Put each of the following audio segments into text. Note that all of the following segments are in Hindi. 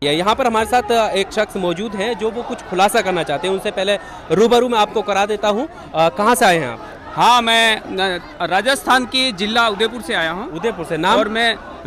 यहाँ पर हमारे साथ एक शख्स मौजूद हैं जो वो कुछ खुलासा करना चाहते हैं। उनसे पहले रूबरू मैं आपको करा देता हूँ। कहाँ से आए हैं आप? हाँ, मैं राजस्थान की जिला उदयपुर से आया हूँ। उदयपुर से। नाम? और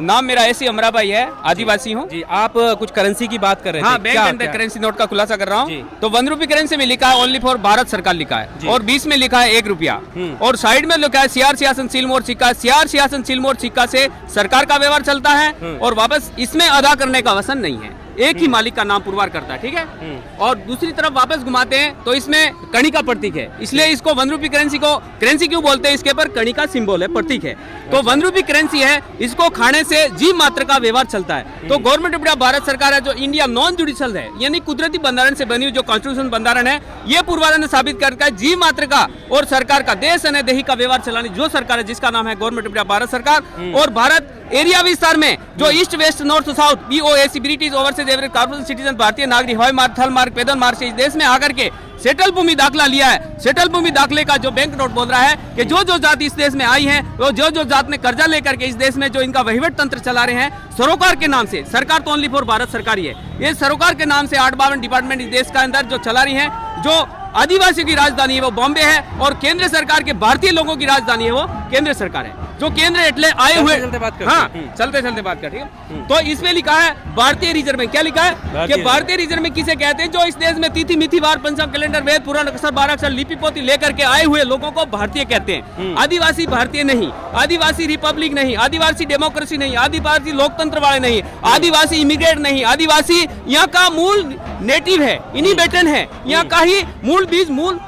नाम मेरा ऐसी अमरा भाई है, आदिवासी हूँ जी। आप कुछ करेंसी की बात कर रहे थे। हाँ, बैंक एंड करेंसी नोट का खुलासा कर रहा हूँ। तो 1 रुपये करेंसी में लिखा है ओनली फॉर भारत सरकार लिखा है, और 20 में लिखा है 1 रुपया, और साइड में लिखा है सीआर सियासन सिलमोर सिक्का। सीआर सियासन सिलमोर सिक्का से सरकार का व्यवहार चलता है और वापस इसमें अदा करने का वसन नहीं है। एक ही मालिक का नाम पुरवार करता है, ठीक है। और दूसरी तरफ वापस घुमाते हैं तो इसमें कणी का प्रतीक है, इसलिए इसको 1 रुपये करेंसी को करेंसी क्यों बोलते हैं? इसके पर कणी का सिंबल है, प्रतीक है। तो 1 रुपये करेंसी है, इसको खाने से जीव मात्र का व्यवहार चलता है। तो गवर्नमेंट ऑफ इंडिया भारत सरकार है जो इंडिया नॉन जुडिशियल है, यानी कुदरती बंधारण से बनी हुई जो कॉन्स्टिट्यूशन बंधारण है, ये पूर्वाधार ने साबित करता है जीव मात्र का और सरकार का देश अने देही का व्यवहार चलाने जो सरकार है जिसका नाम है गवर्नमेंट ऑफ इंडिया भारत सरकार। और भारत एरिया विस्तार में जो east west north south BOAC British overseas average corporation citizen भारतीय नागरिक हवाई मार्ग थल मार्ग पैदल मार्ग से इस देश में आकर के सेटल भूमि दाखिला लिया है। सेटल भूमि दाखिले का जो बैंक नोट बोल रहा है कि जो जो जात इस देश में आई है, वो जो जो जात ने कर्जा लेकर के इस देश में जो इनका वहीवट तंत्र चला रहे हैं सरोकार के नाम से। सरकार तो ओनली फॉर भारत सरकार ही है। ये सरोकार के नाम से 8-52 डिपार्टमेंट इस देश का अंदर जो चला रही है, जो आदिवासियों की राजधानी है वो बॉम्बे है, और केंद्र सरकार के भारतीय लोगों की राजधानी है वो केंद्र सरकार है। जो केंद्र एटले आए हुए चलते बात करते हाँ चलते चलते बात कर, ठीक है। तो इसमें लिखा है भारतीय रिजर्व बैंक। क्या लिखा है कि भारतीय रिजर्व बैंक किसे कहते हैं? जो इस देश में तिथि मिथि वार पंचांग कैलेंडर वेद पुराण अक्षर 12 अक्षर लिपि पोथी लेकर के आए हुए लोगों को भारतीय कहते हैं। आदिवासी भारतीय नहीं, आदिवासी रिपब्लिक नहीं, आदिवासी डेमोक्रेसी नहीं, आदिवासी लोकतंत्र वाले नहीं, आदिवासी इमिग्रेट नहीं, आदिवासी यहाँ का मूल नेटिव है, इनिबेटन है, यहाँ का ही मूल बीज मूल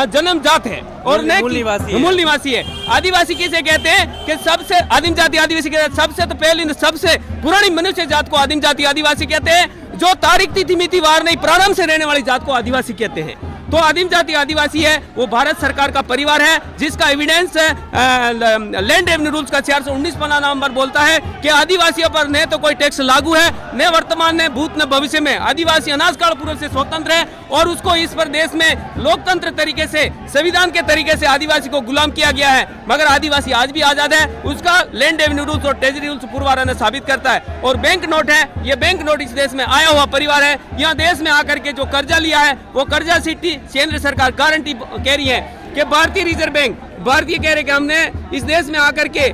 जन्म जात है और मूल निवासी है। आदिवासी किसे कहते हैं कि सबसे आदिम जाति आदिवासी कहते हैं। सबसे तो पहले सबसे पुरानी मनुष्य जात को आदिम जाति आदिवासी कहते हैं। जो तारीख तिथि मिति वार नहीं प्रारंभ से रहने वाली जात को आदिवासी कहते हैं। तो आदिम जाति आदिवासी है वो भारत सरकार का परिवार है, जिसका एविडेंस लैंड रेवेन्यू रूल्स का 419 पन्ना नंबर बोलता है कि आदिवासियों पर न तो कोई टैक्स लागू है, न वर्तमान न भूत न भविष्य में। आदिवासी अनाज काल पूर्व से स्वतंत्र है और उसको इस पर देश में लोकतंत्र तरीके से संविधान के तरीके से आदिवासी को गुलाम किया गया है। मगर आदिवासी आज भी आजाद है, उसका लैंड रेवेन्यू रूल्स और ट्रेजरी रूल्स पूर्वाधार ने साबित करता है। और बैंक नोट है, ये बैंक नोट इस देश में आया हुआ परिवार है। यहाँ देश में आकर के जो कर्जा लिया है वो कर्जा सिटी केंद्र सरकार गारंटी कह रही है कि भारतीय रिजर्व बैंक भारतीय कह रहे कि हमने इस देश में आकर के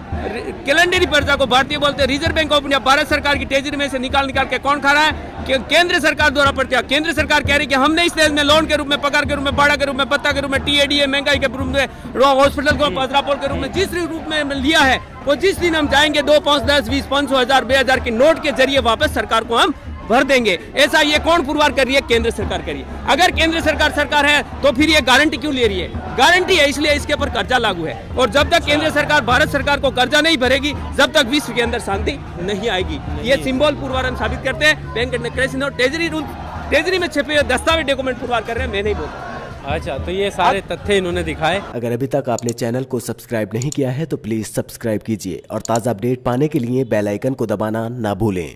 कैलेंडरी पर्चा को भारतीय बोलते हैं। Reserve bank of India Bharat सरकार की ट्रेजरी में से निकाल के कौन खा रहा है? कि केंद्र सरकार द्वारा पड़ता है। केंद्र सरकार कह रही कि हमने इस देश में लोन के रूप में, पगार के रूप में, भाड़ा के रूप में, पत्ता के रूप में, TADA महंगाई के रूप में, हॉस्पिटल को पत्रापोल के रूप में जिस रूप में लिया है, वो जिस दिन हम जाएंगे 2, 5, 10, 20, 500, 1000, 2000 के नोट के जरिए वापस सरकार को हम भर देंगे। ऐसा ये कौन पुरवार कर रही है? केंद्र सरकार कर रही है। अगर केंद्र सरकार है तो फिर ये गारंटी क्यों ले रही है? गारंटी है इसलिए इसके ऊपर कर्जा लागू है, और जब तक केंद्र सरकार भारत सरकार को कर्जा नहीं भरेगी जब तक विश्व के अंदर शांति नहीं आएगी। ये सिंबल पुरवार साबित करते हैं। Bank and currency note treasury rule treasury में छपे हुए दस्तावेज डॉक्यूमेंट पुरवार कर रहे हैं, मैं नहीं बोलता। अच्छा, तो ये सारे तथ्य इन्होंने दिखाए। अगर अभी तक आपने चैनल को सब्सक्राइब नहीं किया है तो प्लीज सब्सक्राइब कीजिए और ताज़ा अपडेट पाने के लिए बेल आइकन को दबाना ना भूलें।